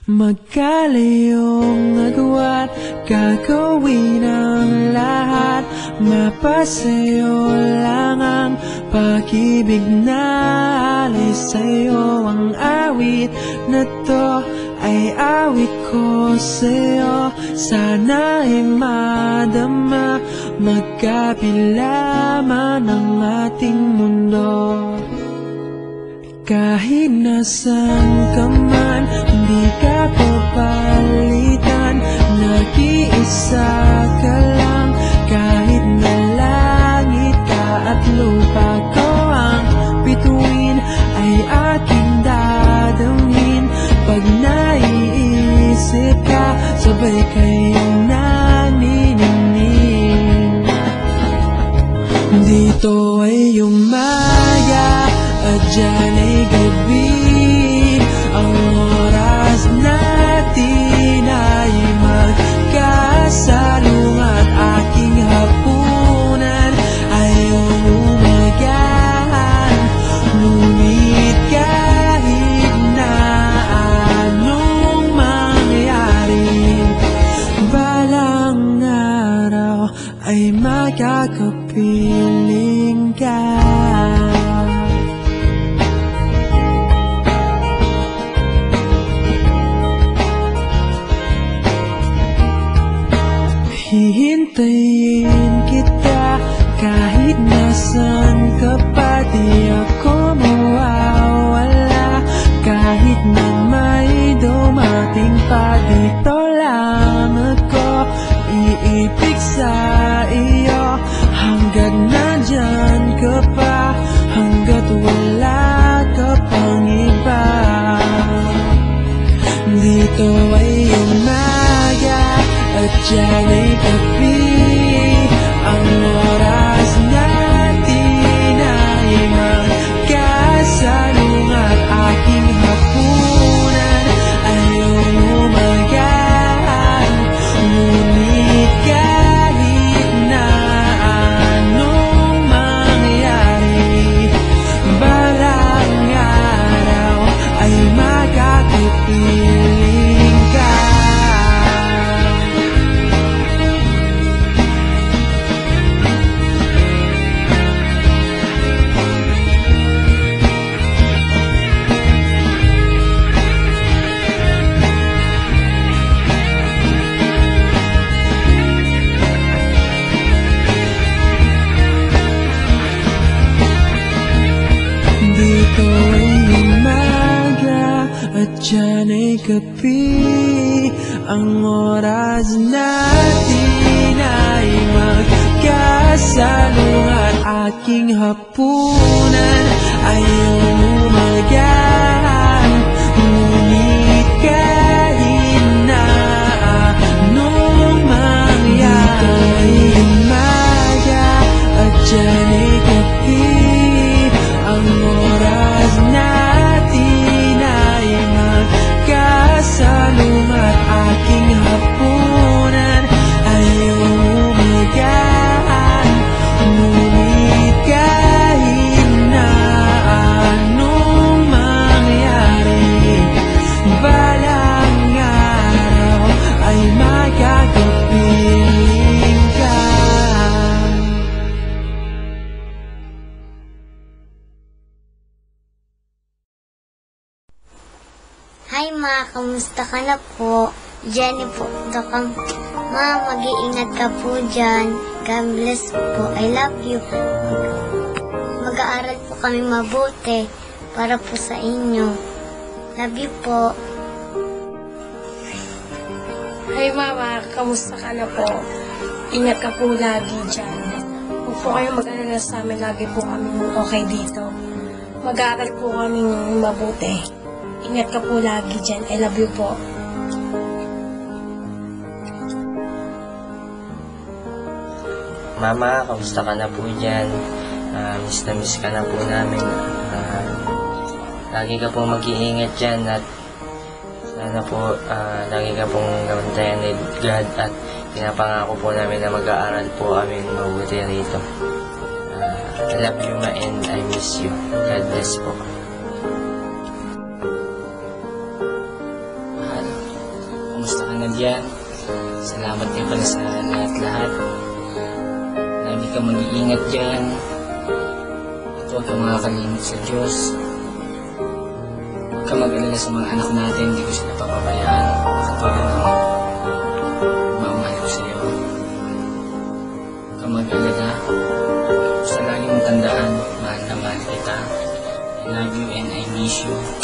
Magkalayong agwat, gagawin ang lahat. Mapasayo lang ang pag-ibig na alis sa'yo. Ang awit na to ay awit ko sa'yo. Sana ay madama, magkabila man ang ating mundo. Kahit nasan ka man, hindi ka papalitan. Nag-iisa ka lang, kahit na langit ka at lupa ko ang bituin, ay aking dadamhin. Pag naiisip ka, sabay kayong naniningning. Dito ay umaga at dyan ay gabi. Ang oras natin ay magkasalung at aking hapunan ay umagahan. Ngunit kahit na anong mangyari, balang araw ay magkakapiling ka. Hihintayin kita kahit nasan ka pa, di ako mawawala. Kahit na may dumating pa, dito lang ako iibig sa iyo. Hanggat nandyan ka pa, hanggat wala ka pang iba. Dito ay umaga at dyan ay gabi. Ang oras natin ay magkasalung at aking hapunan ay umagahan. Ngunit kahit na anong mangyari, balang araw ay magkakapiling ka. Dito ay umaga at dyan ay gabi. Ang oras natin ay magkasalung at aking hapunan ay umagahan. Ngunit kahit na anong mangyari, dito ay umaga at dyan ay gabi. Ang oras natin ay magkasalung at aking hapunan ay umagahan. Ngunit kahit na anong mangyari, balang araw ay magkakapiling ka. Hi ma, kamusta ka na po? Jenny po, kang ma, mag-iingat ka po dyan. God bless po, I love you. Mag-aaral po kami mabuti para po sa inyo. Love you po. Hi mama, kamusta ka na po? Ingat ka po lagi dyan. Huwag po kayong mag-alala sa amin, lagi po kami okay dito. Mag-aaral po kami mabuti. Ingat ka po lagi dyan. I love you po. Mama, kamusta ka na po dyan? Miss na miss ka na po namin. Lagi ka pong mag-iingat dyan at sana po lagi ka pong gabantayan ni God at pinapangako po namin na mag-aaral po kami mabuti rito. I love you ma and I miss you. God bless po. nandyan. Salamat din pala sa lahat-lahat. Lagi kang mag-iingat dyan. At huwag kang makakalimot sa Diyos. Huwag kang mag-alala sa mga anak natin. Hindi ko sila papabayaan. Katulad ng mamahal ko sa iyo. Huwag kang mag-alala. Basta lagi mong tandaan, mahal na mahal kita. I love you and I miss you.